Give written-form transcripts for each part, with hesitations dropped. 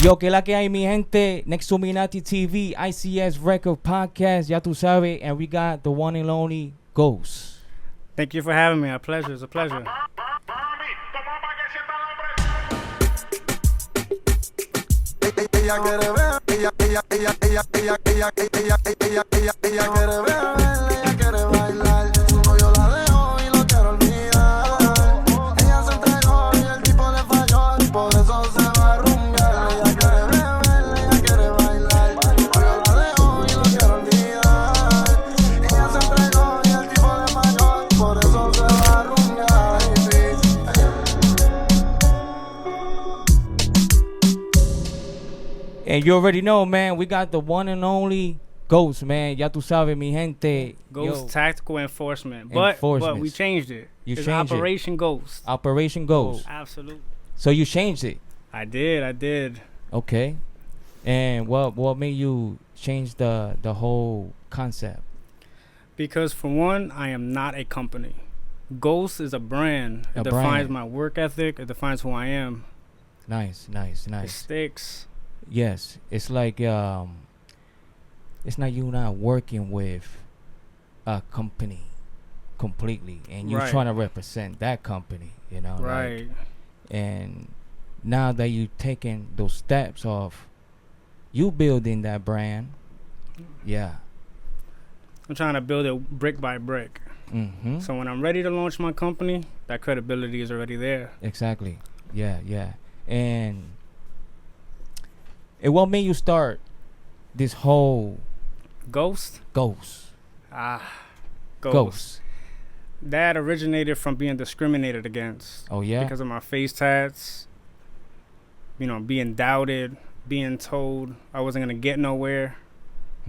Yo, que la que hay, mi gente? Next to Minati TV, ICS Record Podcast, ya tú sabes, and we got the one and only Ghost. Thank you for having me. A pleasure. It's a pleasure. And you already know, man, we got the one and only Ghost, man. Ya tú sabes, mi gente. Ghost Tactical Enforcement. But we changed it. It's changed Operation Ghost. Operation Ghost. Absolutely. So you changed it? I did. Okay. And what made you change the whole concept? Because for one, I am not a company. Ghost is a brand. It defines my work ethic. It defines who I am. Nice. It sticks. Yes, it's like it's not you not working with a company completely, and you're trying to represent that company, you know. Right. Like, and now that you're taking those steps of you building that brand, yeah. I'm trying to build it brick by brick. Mm-hmm. So when I'm ready to launch my company, that credibility is already there. Exactly. Yeah. And what made you start this whole Ghost? Ghost. That originated from being discriminated against. Oh, yeah? Because of my face tats, being doubted, being told I wasn't going to get nowhere.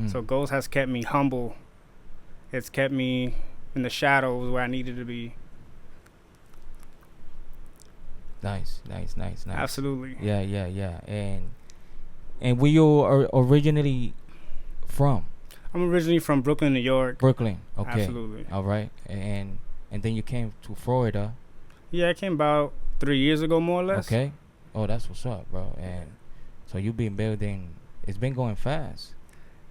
So Ghost has kept me humble. It's kept me in the shadows where I needed to be. Nice. Absolutely. Yeah. And where you are originally from? I'm originally from Brooklyn, New York. Brooklyn, okay. Absolutely. All right. And then you came to Florida. Yeah, I came about 3 years ago, more or less. Okay. Oh, that's what's up, bro. And so you've been building. It's been going fast.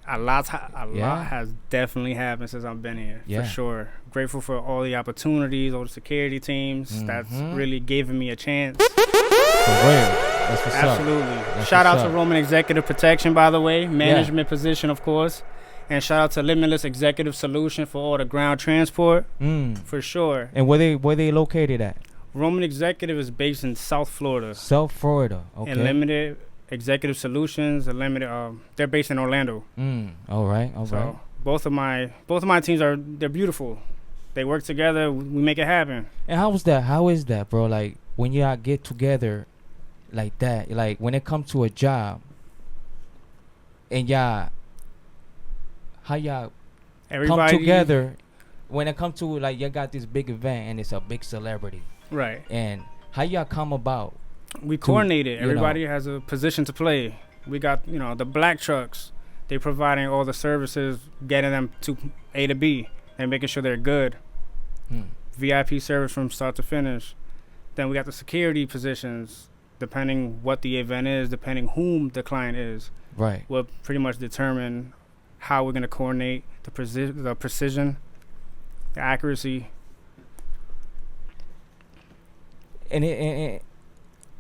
A lot has definitely happened since I've been here, for sure. Grateful for all the opportunities, all the security teams that's really given me a chance. For real. That's what's Absolutely. Up. Shout out to Roman Executive Protection, by the way. Management position, of course. And shout out to Limitless Executive Solution for all the ground transport. For sure. And where they located at? Roman Executive is based in South Florida. South Florida, okay. And Limited Executive Solutions, they're based in Orlando. All right. So both of my teams they're beautiful. They work together. We make it happen. And how is that, bro? Like when y'all get together like that, like when it comes to a job, and how y'all come together when it comes to like you got this big event and it's a big celebrity, right? And how y'all come about? We coordinated. Everybody has a position to play. We got the black trucks. They providing all the services, getting them to A to B, and making sure they're good. VIP service from start to finish. Then we got the security positions. Depending what the event is, depending whom the client is, right, will pretty much determine how we're going to coordinate the precision, the accuracy. And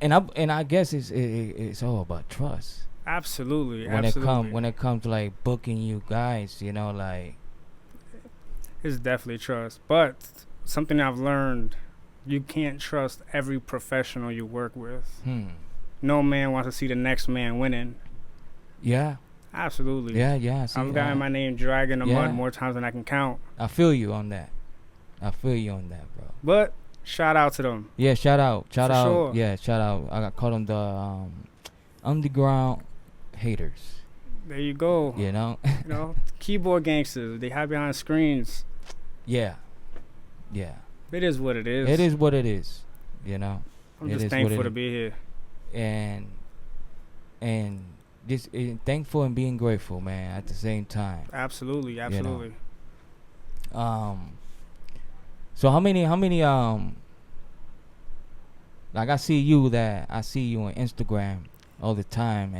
I guess it's all about trust. Absolutely. When it comes to like booking you guys, like it's definitely trust. But something I've learned. You can't trust every professional you work with. No man wants to see the next man winning. Yeah. Absolutely. Yeah. I've gotten my name dragged in the mud more times than I can count. I feel you on that, bro. But shout out to them. Yeah, shout out. Sure. Yeah, shout out. I call them the underground haters. There you go. Keyboard gangsters. They hide behind screens. Yeah. It is what it is. It is what it is. I'm just thankful to be here. And just thankful and being grateful, man, at the same time. Absolutely. So how many like I see you on Instagram all the time,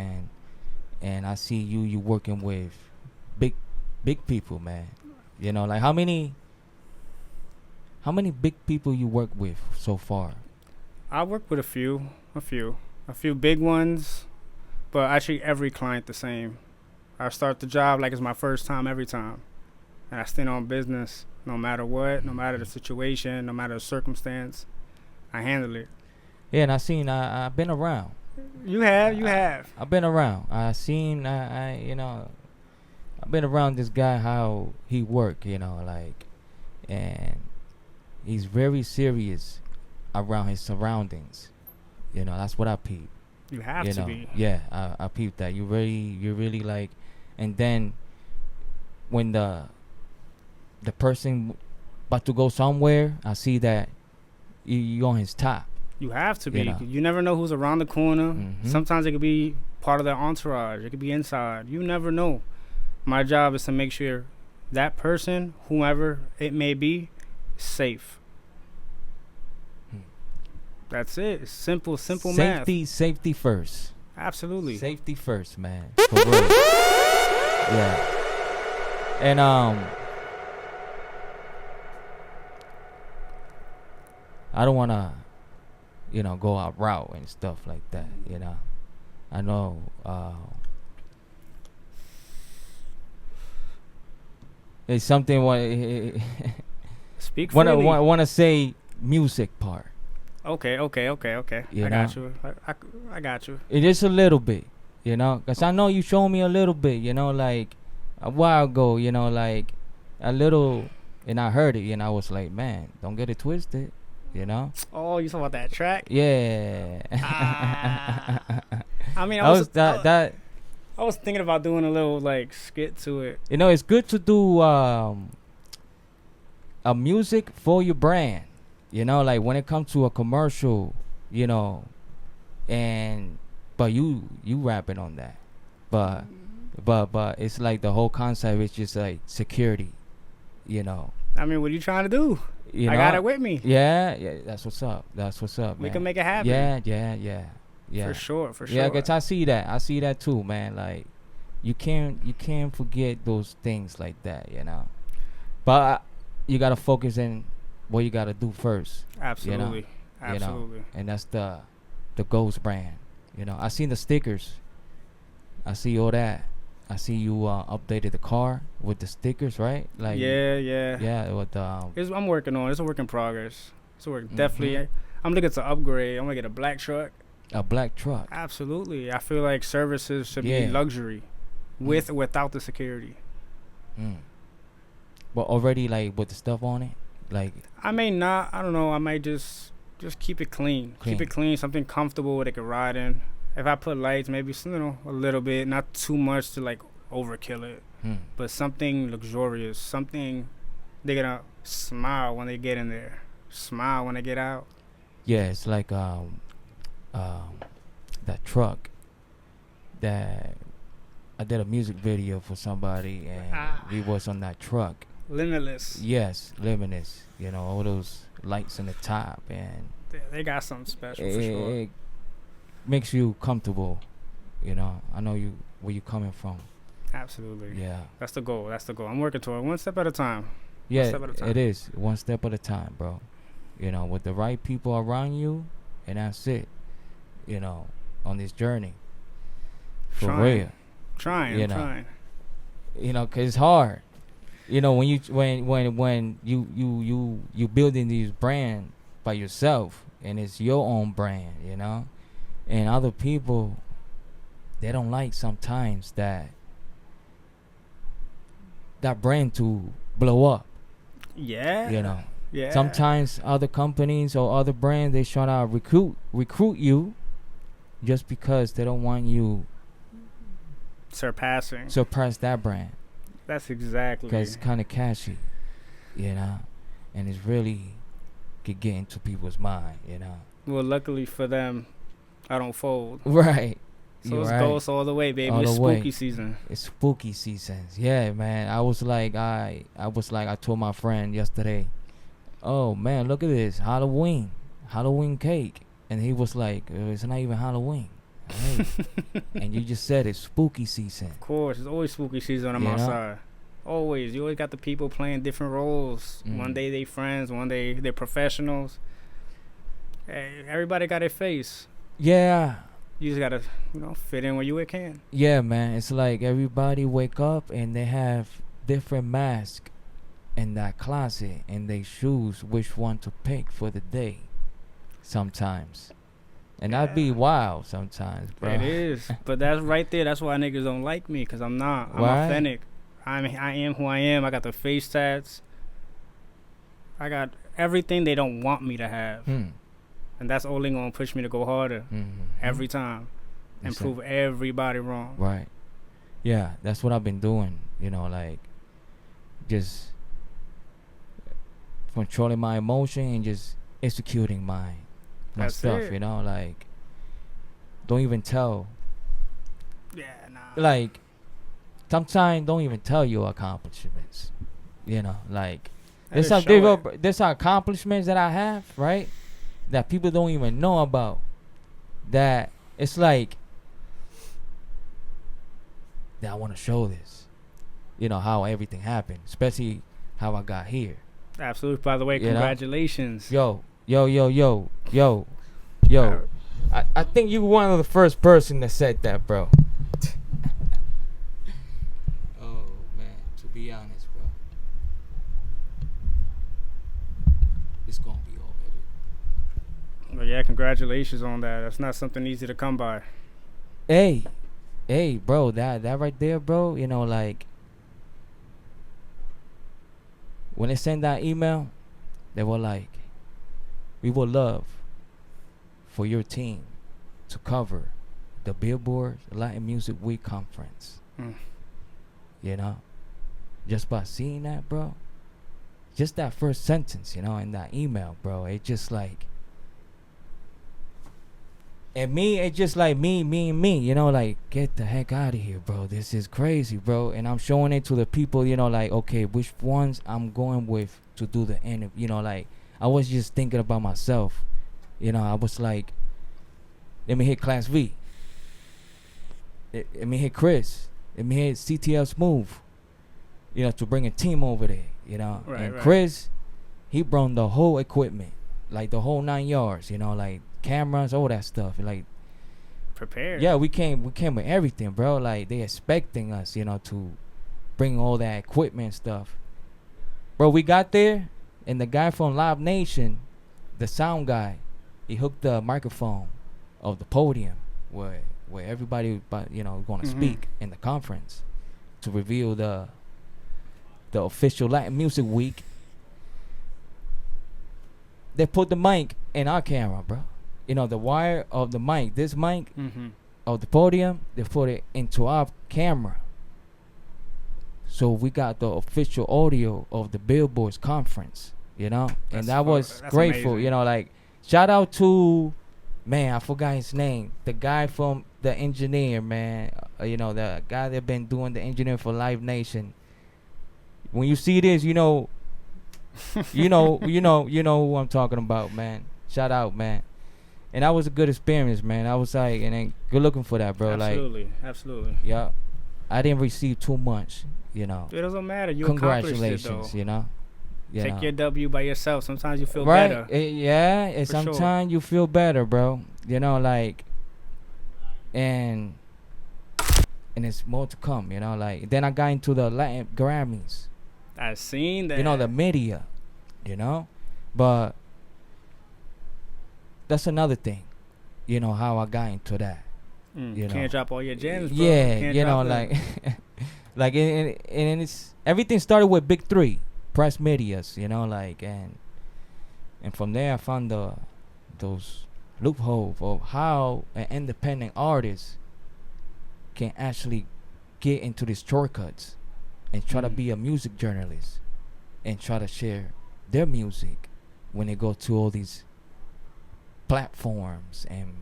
and I see you working with big big people, man. You know, like how many big people you work with so far? I work with a few big ones, but I treat every client the same. I start the job like it's my first time every time, and I stand on business no matter what, no matter the situation, no matter the circumstance. I handle it. Yeah, and I've been around. You have. I've been around. I've been around this guy, how he work, like, and he's very serious around his surroundings. That's what I peep. You have to be. Yeah, I peep that. You really like, and then when the person about to go somewhere, I see that you on his top. You have to be. You know. You never know who's around the corner. Mm-hmm. Sometimes it could be part of their entourage. It could be inside. You never know. My job is to make sure that person, whoever it may be, is safe. That's it. It's simple math. Safety first. Absolutely. Safety first, man. For real. Yeah. And I don't wanna, go out route and stuff like that. I know. It's something. Speak freely. Wanna say music part. Okay. I got you. I got you. It is a little bit, because I know you showed me a little bit, like a while ago, like a little, and I heard it, and I was like, man, don't get it twisted, Oh, you talking about that track? Yeah. I mean, I was thinking about doing a little like skit to it. It's good to do a music for your brand. Like when it comes to a commercial, but you rapping on that, but it's like the whole concept is just like security, I mean, what are you trying to do? I got it with me. Yeah, that's what's up, man. We can make it happen. Yeah. For sure. Yeah, cause I see that too, man. Like you can't forget those things like that, but you gotta focus in what you gotta do first. Absolutely. Absolutely. And that's the Ghost brand. I seen the stickers. I see all that. I see you updated the car with the stickers, right? Like yeah. With I'm working on it. It's a work in progress. Mm-hmm. Definitely. I'm looking to upgrade. I'm gonna get a black truck. A black truck. Absolutely. I feel like services should be luxury, with or without the security. But already like with the stuff on it, like I may not. I don't know. I might just keep it clean. Keep it clean. Something comfortable where they can ride in. If I put lights, maybe a little bit, not too much to like overkill it, but something luxurious. Something they're gonna smile when they get in there, smile when they get out. Yeah, it's like that truck that I did a music video for somebody, and we was on that truck. Limitless. Yes, Limitless. All those lights in the top, and they got something special for sure. It makes you comfortable. I know where you coming from. Absolutely. Yeah. That's the goal. I'm working toward it, one step at a time. Yeah, it is one step at a time, bro. With the right people around you, and that's it. On this journey. For real. Trying. Cause it's hard. When you building these brand by yourself, and it's your own brand, and other people, they don't like sometimes that brand to blow up. Yeah. Yeah. Sometimes other companies or other brands, they try to recruit you just because they don't want you surpass that brand. That's exactly. Because it's kind of catchy, and it's really could get into people's mind, Well, luckily for them, I don't fold. Right. So it's ghosts all the way, baby. It's spooky season. It's spooky seasons. Yeah, man. I told my friend yesterday, oh man, look at this Halloween cake, and he was like, it's not even Halloween. Hey. And you just said it's spooky season. Of course, it's always spooky season on You my know? side. Always. You always got the people playing different roles. One day they friends, one day they're professionals. Hey, everybody got their face. Yeah. You just gotta, fit in where you can. Yeah, man. It's like everybody wake up and they have different masks in that closet and they choose which one to pick for the day. Sometimes. And that'd be wild sometimes, bro. It is. But that's right there. That's why niggas don't like me, because I'm not. I'm authentic. I am who I am. I got the face tats. I got everything they don't want me to have. And that's only going to push me to go harder every time and prove everybody wrong. Right. Yeah, that's what I've been doing, like just controlling my emotion and just executing my stuff, like don't even tell. Yeah, nah. Like sometimes don't even tell your accomplishments, like there's accomplishments that I have, right, that people don't even know about, that it's like that I want to show this, how everything happened, especially how I got here. Absolutely. By the way, congratulations. Yo. I think you were one of the first person that said that, bro. Oh man, to be honest, bro, it's gonna be all right. But yeah, congratulations on that. That's not something easy to come by. Hey, bro, that right there, bro. Like when they sent that email, they were like, "We would love for your team to cover the Billboard Latin Music Week conference." Just by seeing that, bro, just that first sentence, in that email, bro, it just like, and me, it just like me, like, get the heck out of here, bro. This is crazy, bro. And I'm showing it to the people, like, okay, which ones I'm going with to do the interview, like, I was just thinking about myself. I was like, let me hit Class V. Let me hit Chris. Let me hit CTL Smooth. To bring a team over there. And Chris, he brought the whole equipment, like the whole 9 yards. Like cameras, all that stuff. Like prepared. Yeah, we came with everything, bro. Like they expecting us, to bring all that equipment stuff. Bro, we got there, and the guy from Live Nation, the sound guy, he hooked the microphone of the podium where everybody, going to speak in the conference to reveal the official Latin Music Week. They put the mic in our camera, bro. The wire of the mic, this mic of the podium, they put it into our camera. So we got the official audio of the Billboard's conference, and that was grateful, amazing. Like shout out to, man, I forgot his name, the guy from the engineer, man, the guy that been doing the engineering for Live Nation. When you see this, you know who I'm talking about, man. Shout out, man. And that was a good experience, man. I was like, and then good looking for that, bro. Absolutely. Yeah. I didn't receive too much, It doesn't matter. You congratulations, Take your W by yourself. Sometimes you feel better. better. And sometimes you feel better, bro. Like, and it's more to come, like, then I got into the Latin Grammys. I seen that. The media, but that's another thing, how I got into that. Can't drop all your gems, bro. Yeah, like, like, and it's everything started with Big 3 press medias, like, and from there I found those loopholes of how an independent artist can actually get into these shortcuts and try to be a music journalist and try to share their music when they go to all these platforms and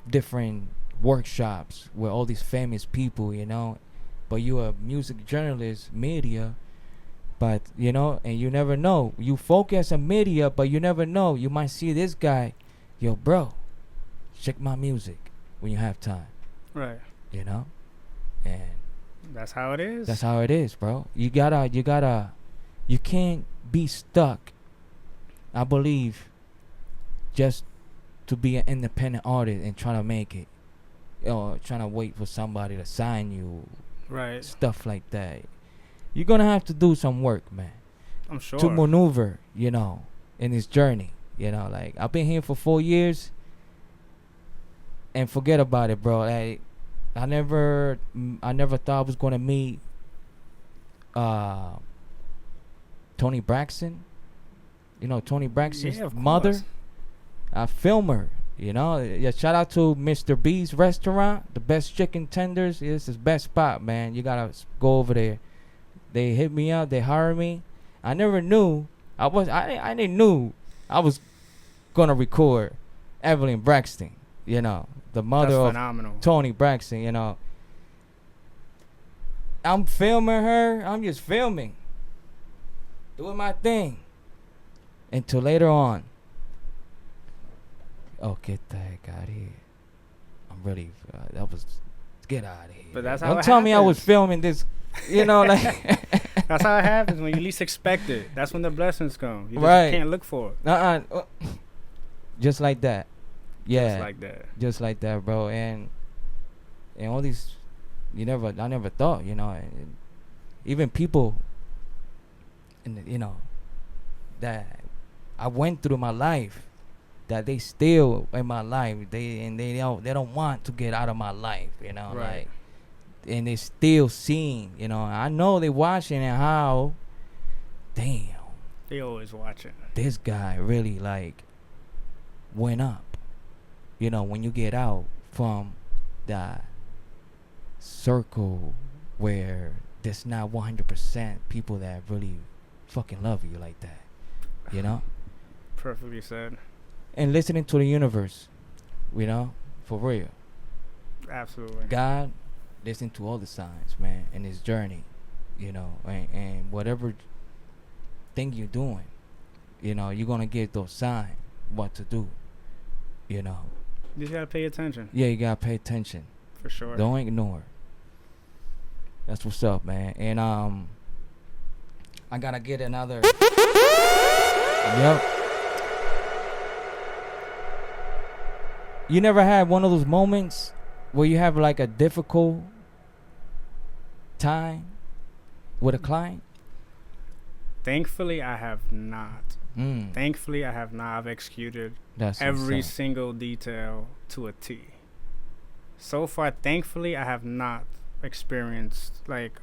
different workshops with all these famous people, but you're a music journalist, media, but and you never know, you focus on media, but you never know, you might see this guy, yo, bro, check my music, when you have time. Right. You know, and That's how it is. that's how it is, bro. You can't be stuck, I believe, just to be an independent artist and trying to make it, or trying to wait for somebody to sign you, Right. stuff like that. You're gonna have to do some work, man, I'm sure. to maneuver, you know, in this journey. You know, like, I've been here for 4 years, and forget about it, bro. Like, I never thought I was gonna meet Tony Braxton. You know Tony Braxton's Yeah, of mother. course. I film her. You know, yeah. Shout out to Mr. B's restaurant, the best chicken tenders. It's his best spot, man. You gotta go over there. They hit me up. They hired me. I never knew. I didn't knew I was gonna record Evelyn Braxton. You know, the mother That's of phenomenal. Tony Braxton. You know, I'm filming her. I'm just filming, doing my thing, until later on. Oh, get the heck out of here! I'm really. Get out of here. But that's how Don't it tell me I was happens. filming this. You know, like. That's how it happens when you least expect it. That's when the blessings come. You just Right. can't look for it. Just like that. Yeah. Just like that. Bro. And all these, I never thought, you know, and even people, you know, that I went through my life, that they still in my life, they don't want to get out of my life, you know, Right. like, and they still seeing, you know, I know they watching, and how, damn, They always watching. this guy really, like, went up. You know, when you get out from the circle where there's not 100% people that really fucking love you like that, you know? Perfectly said. And listening to the universe, you know, for real. Absolutely. God, listen to all the signs, man, in his journey, you know, and whatever thing you're doing, you know, you're going to get those signs what to do, you know. You just gotta pay attention. Yeah, you got to pay attention. For sure. Don't ignore. That's what's up, man. And I got to get another. Yep. You never had one of those moments where you have like a difficult time with a client? Thankfully, I have not. Mm. Thankfully, I have not. I've executed That's every what's up. single detail to a T. So far, thankfully, I have not experienced like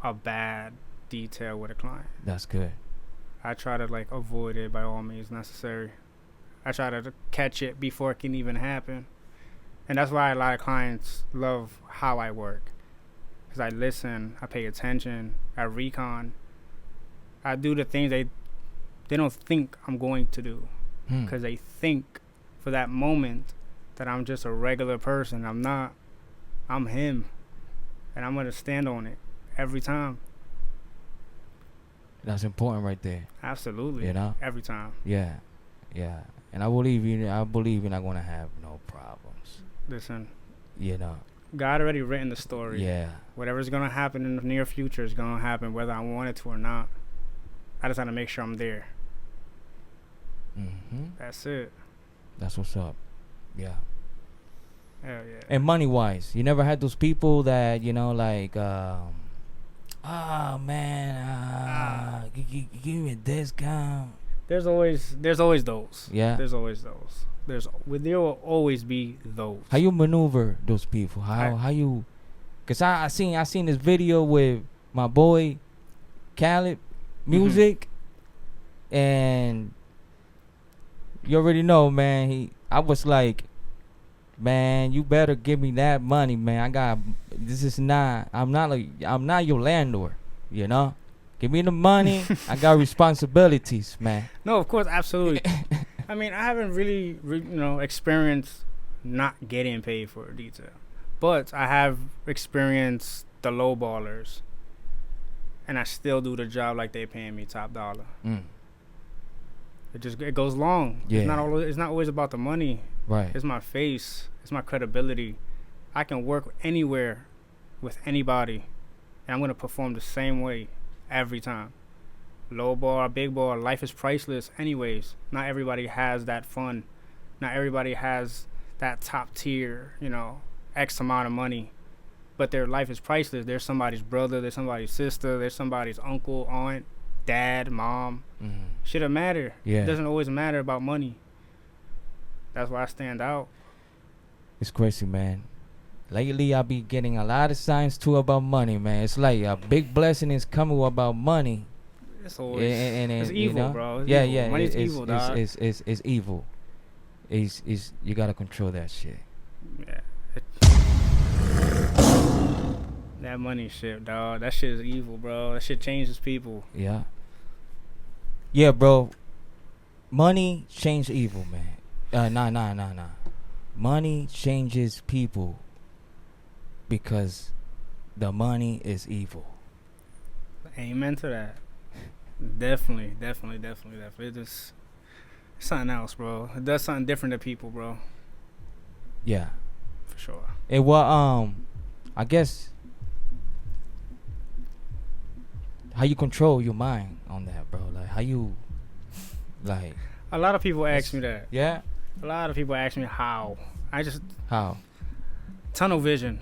a bad detail with a client. That's good. I try to like avoid it by all means necessary. I try to catch it before it can even happen. And that's why a lot of clients love how I work. Because I listen, I pay attention, I recon. I do the things they don't think I'm going to do. Because they think for that moment that I'm just a regular person. I'm not. I'm him. And I'm going to stand on it every time. That's important right there. Absolutely. You know? Every time. Yeah. Yeah. And I believe you're not going to have no problems. Listen. You know. God already written the story. Yeah. Whatever's going to happen in the near future is going to happen whether I want it to or not. I just got to make sure I'm there. Mm-hmm. That's it. That's what's up. Yeah. Hell yeah. And money-wise, you never had those people that, you know, like, give me a discount. There's always those. Yeah. There will always be those. How you maneuver those people? How you? Cause I seen this video with my boy Khaled Music, and you already know, man. I was like, man, you better give me that money, man. I'm not your landlord, you know. Give me the money. I got responsibilities, man. No, of course, absolutely. I mean, I haven't really experienced not getting paid for a detail, but I have experienced the low ballers, and I still do the job like they paying me top dollar. It goes long. Yeah. It's not always about the money. Right. It's my face It's my credibility. I can work anywhere with anybody, and I'm gonna perform the same way every time. Low ball, big ball, life is priceless. Anyways, not everybody has that fun. Not everybody has that top tier, X amount of money. But their life is priceless. There's somebody's brother, there's somebody's sister, there's somebody's uncle, aunt, dad, mom. Shit'll matter. Yeah. It doesn't always matter about money. That's why I stand out. It's crazy, man. Lately, I be getting a lot of signs too about money, man. It's like a big blessing is coming about money. It's always it's evil, bro. It's yeah, evil. yeah. Money's evil, dog. It's evil. It's you gotta control that shit. Yeah. That money shit, dog. That shit is evil, bro. That shit changes people. Yeah. Yeah, bro. Money change evil, man. Nah. Money changes people because the money is evil. Amen to that. Definitely. It's something else, bro. It does something different to people, bro. Yeah. For sure. I guess how you control your mind on that, bro. Like how you like a lot of people ask me that. Yeah? A lot of people ask me how. How? Tunnel vision.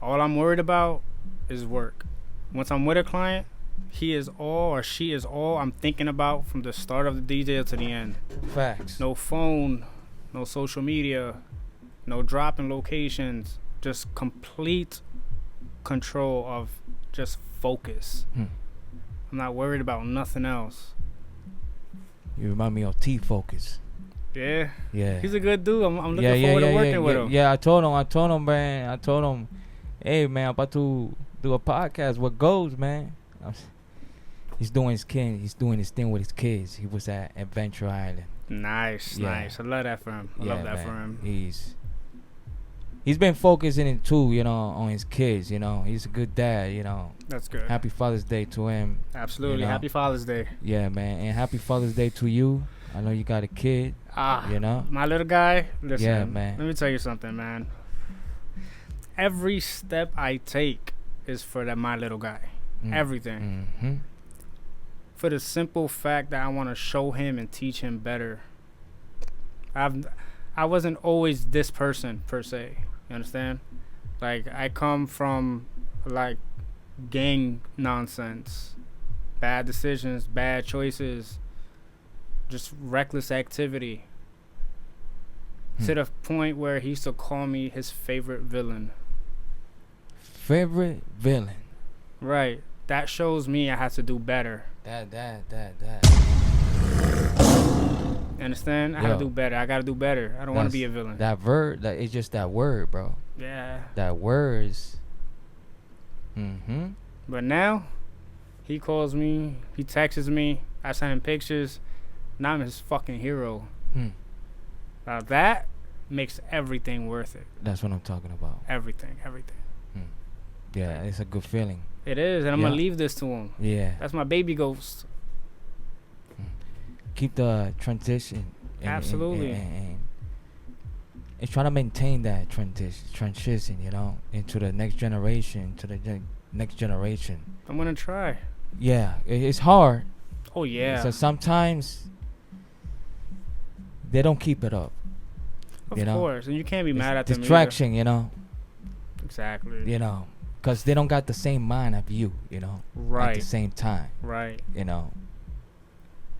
All I'm worried about is work. Once I'm with a client, he is all or she is all I'm thinking about from the start of the DJ to the end. Facts. No phone, no social media, no dropping locations, just complete control of just focus. I'm not worried about nothing else. You remind me of T-Focus. Yeah. Yeah. He's a good dude. I'm looking forward to working with him. Yeah, I told him, man. Hey, man, I'm about to do a podcast with Goals, man. He's doing his thing with his kids. He was at Adventure Island. Nice. I love that for him. I love that for him. He's been focusing it too, on his kids, He's a good dad, That's good. Happy Father's Day to him. Absolutely. Happy Father's Day. Yeah, man. And happy Father's Day to you. I know you got a kid. My little guy. Listen, yeah, man. Let me tell you something, man. Every step I take is for my little guy. Everything. Mm-hmm. For the simple fact that I want to show him and teach him better. I wasn't always this person per se. You understand? Like I come from like gang nonsense, bad decisions, bad choices, just reckless activity. To the point where he used to call me his favorite villain. Favorite villain. Right. That shows me I have to do better. That. You understand? I have to do better. I gotta do better. I don't want to be a villain. That word, it's just that word, bro. Yeah. That word is. But now, he calls me. He texts me. I send him pictures. Now I'm his fucking hero. Now that makes everything worth it. That's what I'm talking about. Everything. Yeah, it's a good feeling. It is, and I'm gonna leave this to him. Yeah. That's my baby ghost. Keep the transition. Absolutely. And trying to maintain that transition, into the next generation, I'm gonna try. Yeah, it's hard. Oh yeah. So sometimes they don't keep it up. Of course, and you can't be mad at them. Distraction, Exactly. Because they don't got the same mind of you, Right. At the same time. Right.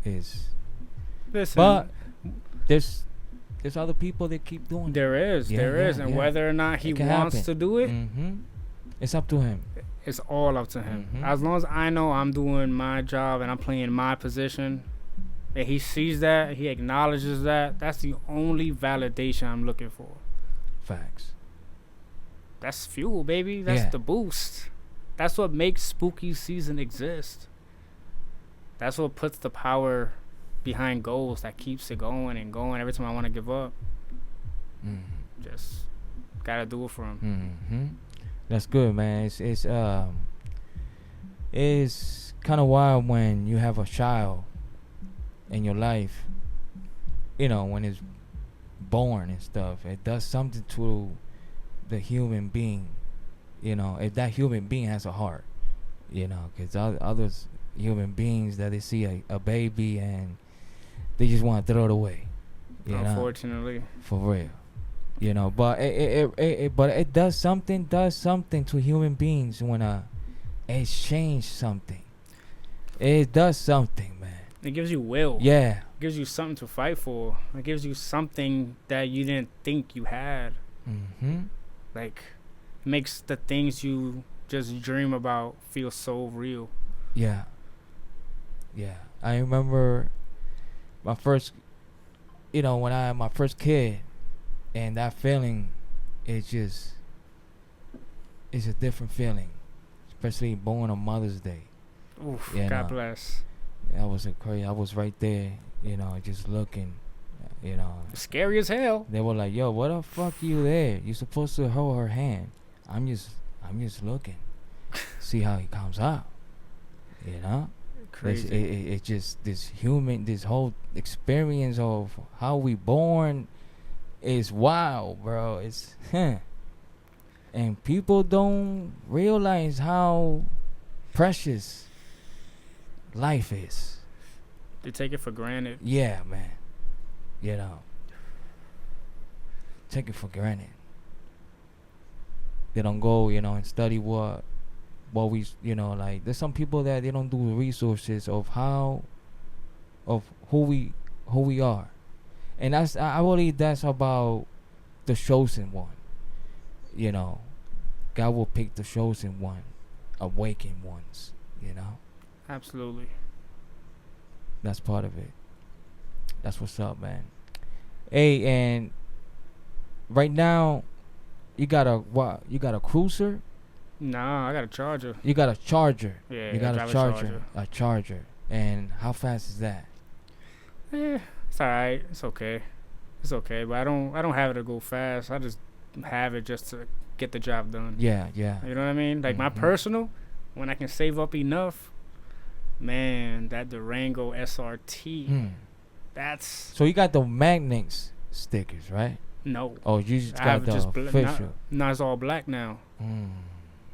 Is. Listen. But there's other people that keep doing it. There is. And whether or not he wants to do it, it's up to him. It's all up to him. As long as I know I'm doing my job and I'm playing my position, and he sees that, he acknowledges that, that's the only validation I'm looking for. Facts. That's fuel, baby. That's the boost. That's what makes spooky season exist. That's what puts the power behind goals, that keeps it going and going every time I want to give up. Just gotta do it for him. That's good, man. It's kind of wild when you have a child in your life, when it's born and stuff. It does something to the human being, you know, if that human being has a heart, you know, because others human beings that they see a baby and they just want to throw it away, you unfortunately know, for real, you know. But it does something to human beings when exchange something. It does something, man. It gives you will. Yeah. It gives you something to fight for. It gives you something that you didn't think you had. Mm-hmm. Like, it makes the things you just dream about feel so real. Yeah. Yeah. I remember my first, you know, when my first kid, and that feeling, it's a different feeling, especially born on Mother's Day. Oof, God bless. I was crazy. I was right there, you know, just looking, you know. Scary as hell. They were like, "Yo, what the fuck you there? You supposed to hold her hand." I'm just looking, see how he comes out, you know. Crazy. It's just this whole experience of how we born is wild, bro. It's and people don't realize how precious life is. They take it for granted. Yeah, man. You know, take it for granted. They don't go, you know, and study what we, you know, like there's some people that they don't do the resources of who we are, and I believe that's about the chosen one. You know, God will pick the chosen one, awakened ones. You know. Absolutely. That's part of it. That's what's up, man. Hey, and right now, you got a cruiser? Nah, I got a Charger. You got a Charger. Yeah, you got a Charger. A Charger. And how fast is that? It's alright. It's okay. It's okay, but I don't have it to go fast. I just have it just to get the job done. Yeah. You know what I mean? Like my personal, when I can save up enough, man, that Durango SRT. That's. So you got the magnets stickers, right? No. Oh, you just got the official. Now it's all black now.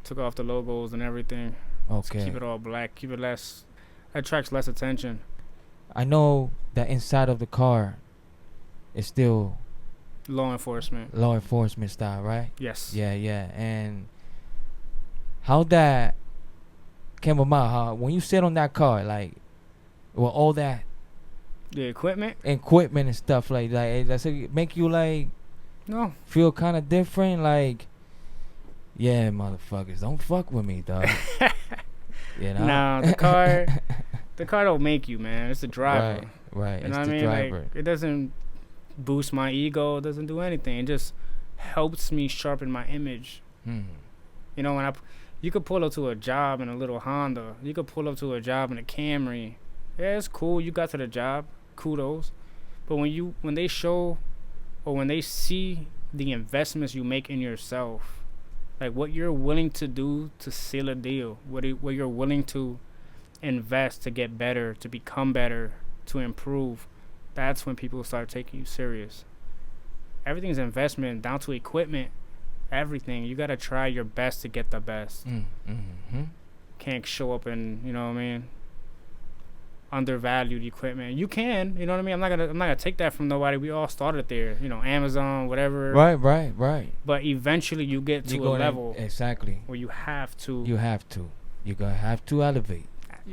Took off the logos and everything. Okay. Just keep it all black. Keep it less. Attracts less attention. I know that inside of the car is still law enforcement style, right? Yes. Yeah. And how that came about? How when you sit on that car, like, well, all that. The equipment and stuff like that. Does it make you like feel kind of different? Like, yeah, motherfuckers, don't fuck with me, dog. You know? No, the car don't make you, man. It's the driver. Right. You know it's what the I mean? driver. Like, it doesn't boost my ego. It doesn't do anything. It just helps me sharpen my image. You know, you could pull up to a job in a little Honda. You could pull up to a job in a Camry. Yeah, it's cool. You got to the job. Kudos. But when they show or when they see the investments you make in yourself, like what you're willing to do to seal a deal, what you're willing to invest to get better, to become better, to improve, that's when people start taking you serious. Everything's investment, down to equipment, everything. You got to try your best to get the best. Can't show up and, you know what I mean, undervalued equipment. You can, you know what I mean? I'm not gonna take that from nobody. We all started there, you know, Amazon, whatever. Right. But eventually you get to a level exactly where you have to you're gonna have to elevate.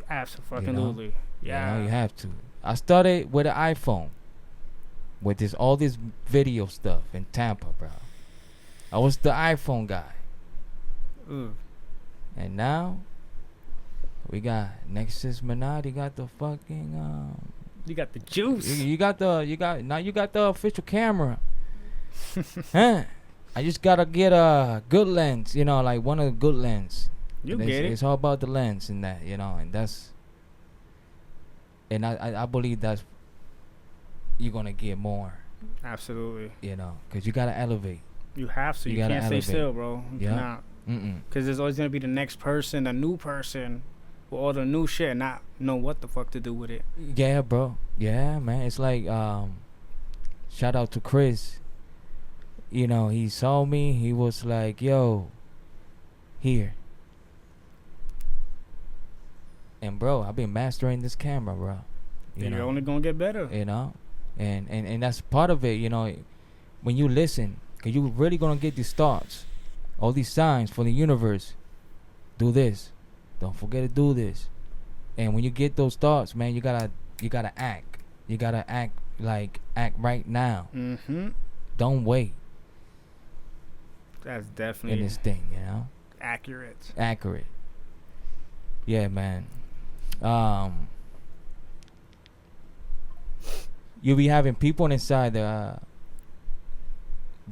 Absolutely. Yeah. You know, you have to. I started with an iPhone with all this video stuff in Tampa, bro. I was the iPhone guy. And now we got Nexus Minaj. You got the fucking you got the juice. You get it. It's all about the lens and that, you know, and I believe that's you're gonna get more. Absolutely. You know, because you gotta elevate. You have to. You can't stay still, bro. You cannot. Because there's always gonna be the next person, a new person, with all the new shit, and not know what the fuck to do with it. Yeah, bro. Yeah, man. It's like shout out to Chris. You know, he saw me. He was like, "Yo, here." And bro, I've been mastering this camera, bro. You're only gonna get better. You know, and that's part of it. You know, when you listen, cause you really gonna get these thoughts, all these signs from the universe. Do this. Don't forget to do this. And when you get those thoughts, man, you gotta act. You gotta act right now. Mm-hmm. Don't wait. That's definitely in this thing, you know. Accurate. Yeah, man. You'll be having people inside the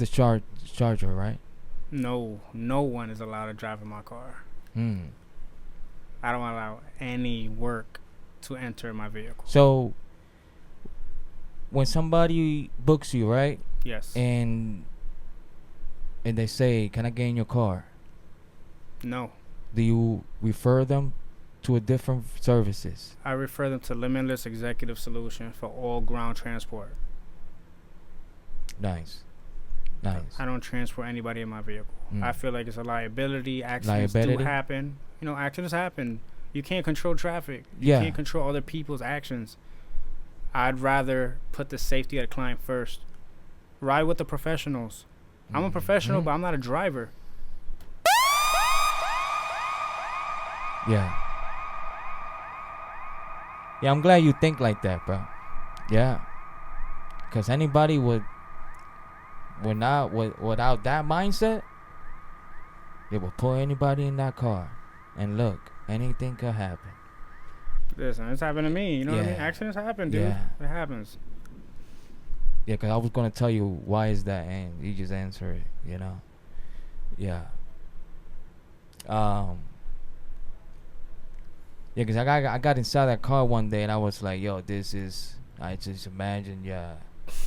charger, right? No one is allowed to drive in my car. I don't allow any work to enter my vehicle. So when somebody books you, right? Yes. And they say, "Can I get in your car?" No. Do you refer them to a different services? I refer them to Limitless Executive Solution for all ground transport. Nice. I don't transport anybody in my vehicle. I feel like it's a liability. Accidents do happen. You know, accidents happen. You can't control traffic. You can't control other people's actions. I'd rather put the safety of the client first. Ride with the professionals. I'm a professional, but I'm not a driver. Yeah. Yeah, I'm glad you think like that, bro. Yeah. Because anybody without that mindset, they will put anybody in that car. And look, anything could happen. Listen, it's happened to me. You know what I mean? Accidents happen, dude. Yeah. It happens. Yeah, because I was going to tell you why is that, and you just answer it, you know? Yeah. Yeah, because I got inside that car one day, and I was like, yo, I just imagine,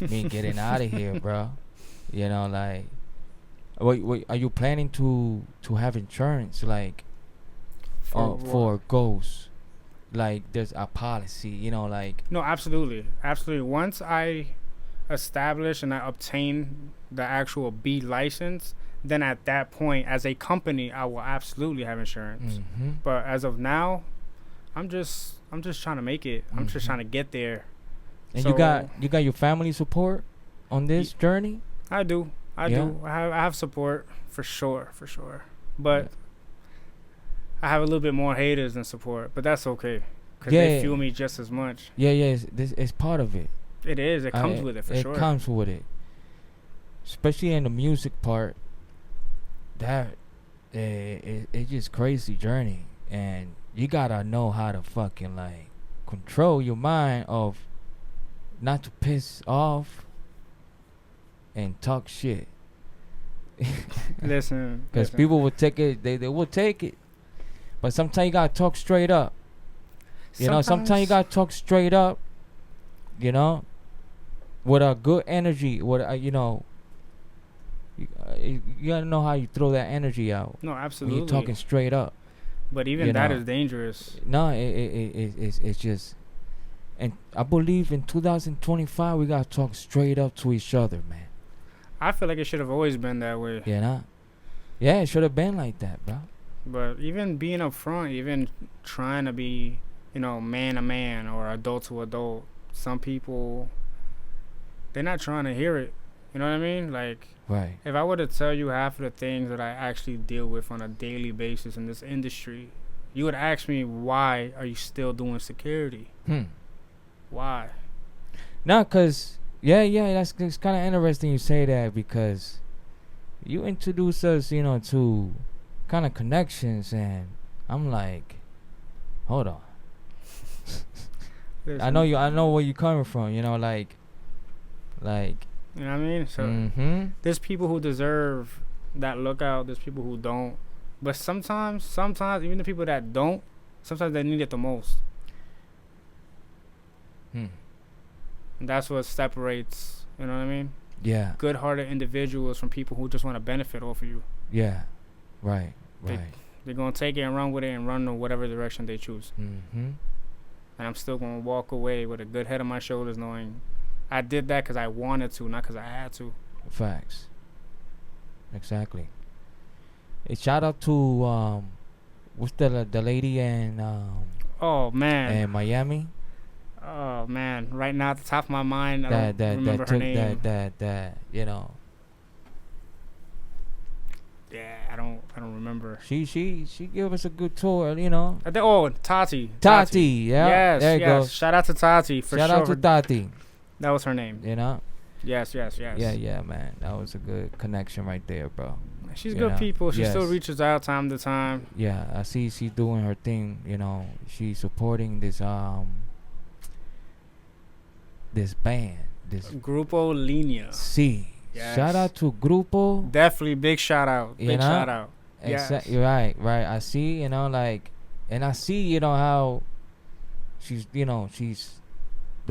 me getting out of here, bro. You know, like, wait, are you planning to have insurance, like, for ghosts? Like, there's a policy, you know, like. No, absolutely. Once I establish and I obtain the actual B license, then at that point, as a company, I will absolutely have insurance. But as of now, I'm just trying to make it. I'm just trying to get there. And so, you got your family support on this journey? I do. I have support for sure. But I have a little bit more haters than support, but that's okay because they fuel me just as much. Yeah, it's part of it. It is. It comes with it for sure. It comes with it, especially in the music part. That it's just crazy journey, and you gotta know how to fucking like control your mind of not to piss off and talk shit. Listen, because people will take it. They will take it, but sometimes you gotta talk straight up. You know, sometimes you gotta talk straight up. You know, with a good energy. With you know. You gotta know how you throw that energy out. No, absolutely. When you're talking straight up. But even that is dangerous. No, it's just, and I believe in 2025 we gotta talk straight up to each other, man. I feel like it should have always been that way. Yeah, it should have been like that, bro. But even being up front, even trying to be, you know, man to man or adult to adult, some people, they're not trying to hear it. You know what I mean? Like, right. If I were to tell you half of the things that I actually deal with on a daily basis in this industry, you would ask me, why are you still doing security? Why? No, because, it's kind of interesting you say that, because you introduce us, you know, to kind of connections, and I'm like, hold on. I know where you're coming from, you know, like. You know what I mean? So there's people who deserve that lookout. There's people who don't. But sometimes, even the people that don't, sometimes they need it the most. And that's what separates, you know what I mean? Yeah. Good-hearted individuals from people who just want to benefit off of you. Yeah. Right. They're going to take it and run with it and run in whatever direction they choose. And I'm still going to walk away with a good head on my shoulders knowing I did that because I wanted to, not because I had to. Facts. Exactly. A shout out to what's the lady in Oh man. in Miami Oh man. Right now at the top of my mind, I don't remember that her took name. that you know. Yeah, I don't remember. She gave us a good tour, you know. I think, oh, Tati. Tati, yeah. Yes, there you yes. go. Shout out to Tati for Shout sure. out to Tati. That was her name. You know. Yes. Yeah, man. That was a good connection right there, bro. She's You good know, people. She yes. still reaches out time to time. Yeah, I see she doing her thing, you know. She's supporting this band, this Grupo Linea. C. Yes. Shout out to Grupo. Definitely big shout out. Big shout out. Yes. You're right. I see, you know, like, and I see, you know, how she's doing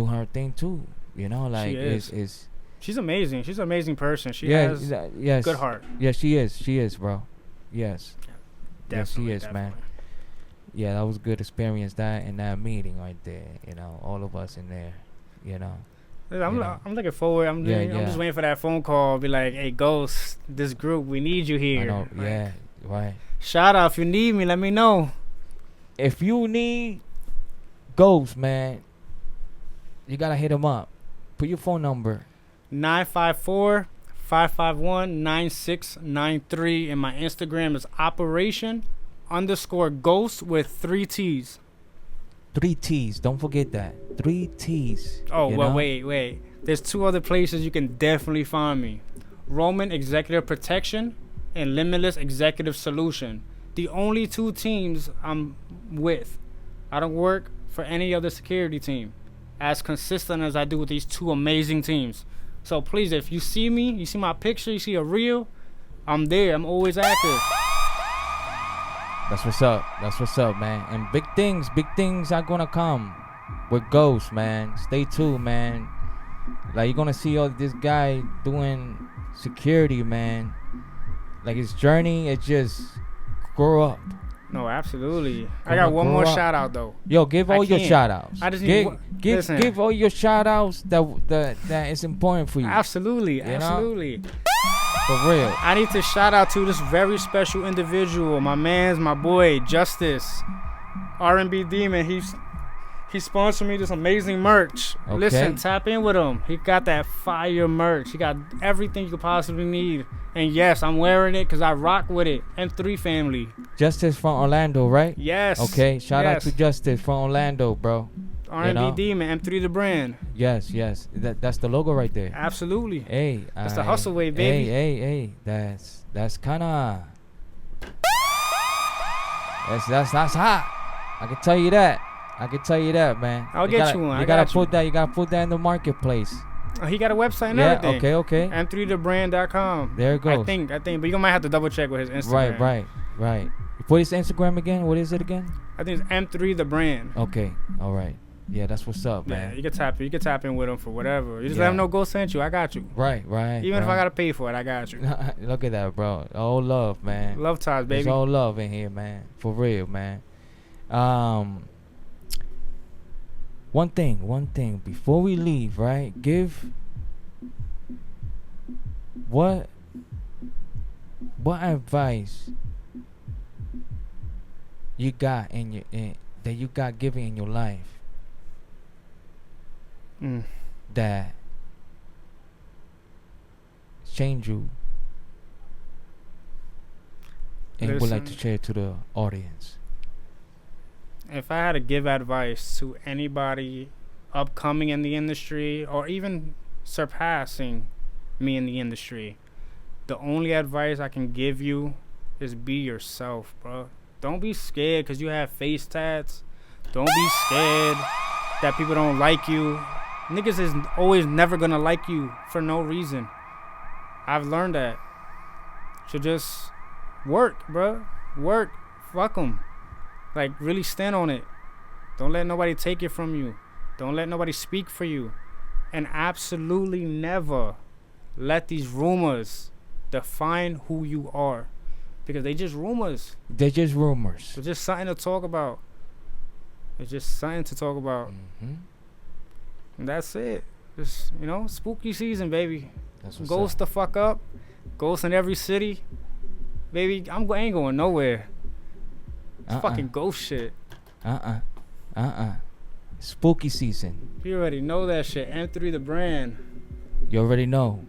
her thing too. You know, like She is. it's She's amazing. She's an amazing person. She yeah, has yes, good heart. Yeah, she is, bro. Yes. Definitely, yes, she is, man. definitely. Yeah, that was a good experience, that in that meeting right there. You know, all of us in there. You know. I'm looking forward. I'm just waiting for that phone call. Be like, hey, Ghost, this group, we need you here. I know. Like, yeah. Right. Shout out if you need me. Let me know. If you need Ghost, man, you gotta hit him up. Put your phone number. 954-551-9693, and my Instagram is operation_ghost with 3 T's. 3 T's. Don't forget that. 3 T's. Oh, well, know? wait. There's 2 other places you can definitely find me. Roman Executive Protection and Limitless Executive Solution. The only 2 teams I'm with. I don't work for any other security team. As consistent as I do with these 2 amazing teams. So please, if you see me, you see my picture, you see a reel, I'm there. I'm always active. That's what's up, man. And big things are gonna come with Ghost, man. Stay tuned, man. Like, you're gonna see all this guy doing security, man. Like, his journey, it just grow up. No, absolutely. I got one more shout out though. Yo, give all your shout outs. I just need give all your shout outs that is important for you. Absolutely. You know? For real. I need to shout out to this very special individual. My boy, Justice. R&B Demon. He sponsored me this amazing merch. Okay. Listen, tap in with him. He got that fire merch. He got everything you could possibly need. And yes, I'm wearing it because I rock with it. M3 family. Justice from Orlando, right? Yes. Okay, shout out to Justice from Orlando, bro. R&B Demon, M3 the brand. Yes. That's the logo right there. Absolutely. Hey, that's the hustle way, baby. Hey. That's kind of that's hot. I can tell you that. Man. I'll get you one. You gotta put that in the marketplace. He got a website and everything. Okay. M3thebrand.com. There it goes. I think, but you might have to double check with his Instagram. Right. What is Instagram again? What is it again? I think it's M3 the brand. Okay. All right. Yeah, that's what's up, man. Yeah, you can tap in with him for whatever. You just let him know Ghost sent you. I got you. Right. Even if I gotta pay for it, I got you. Look at that, bro. All love, man. Love ties, baby. There's all love in here, man. For real, man. One thing before we leave, right? Give what advice you got that you got given in your life that changed you and would like to share to the audience? If I had to give advice to anybody upcoming in the industry or even surpassing me in the industry, the only advice I can give you is be yourself, bro. Don't be scared because you have face tats. Don't be scared that people don't like you. Niggas is always never gonna like you for no reason. I've learned that. So just work, bro. Work. Fuck them. Like, really stand on it. Don't let nobody take it from you. Don't let nobody speak for you. And absolutely never let these rumors define who you are. Because they just rumors. They're just rumors. They're just something to talk about. It's just something to talk about. Mm-hmm. And that's it. Just, spooky season, baby. That's what's Ghost the fuck up. Ghost in every city. Baby, I ain't going nowhere. It's fucking ghost shit. Spooky season. You already know that shit. M3 the brand. You already know.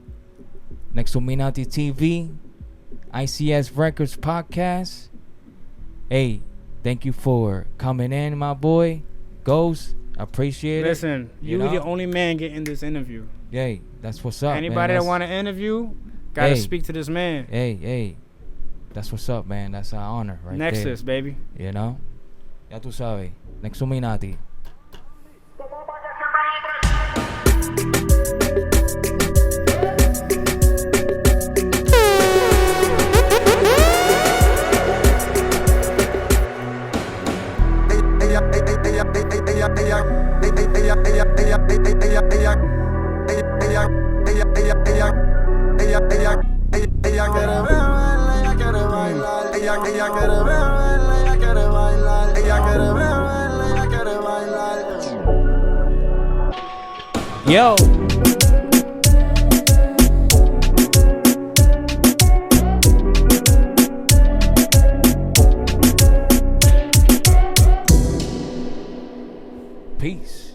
Next to Minati TV, ICS Records Podcast. Hey, thank you for coming in, my boy. Ghost, I appreciate Listen, it. you the only man getting this interview. Hey, that's what's up, Anybody man. that want to interview, gotta speak to this man. Hey. That's what's up, man. That's our honor right Nexus, there. baby. You know? Ya tú sabes. Next to Minati. Yo. Peace.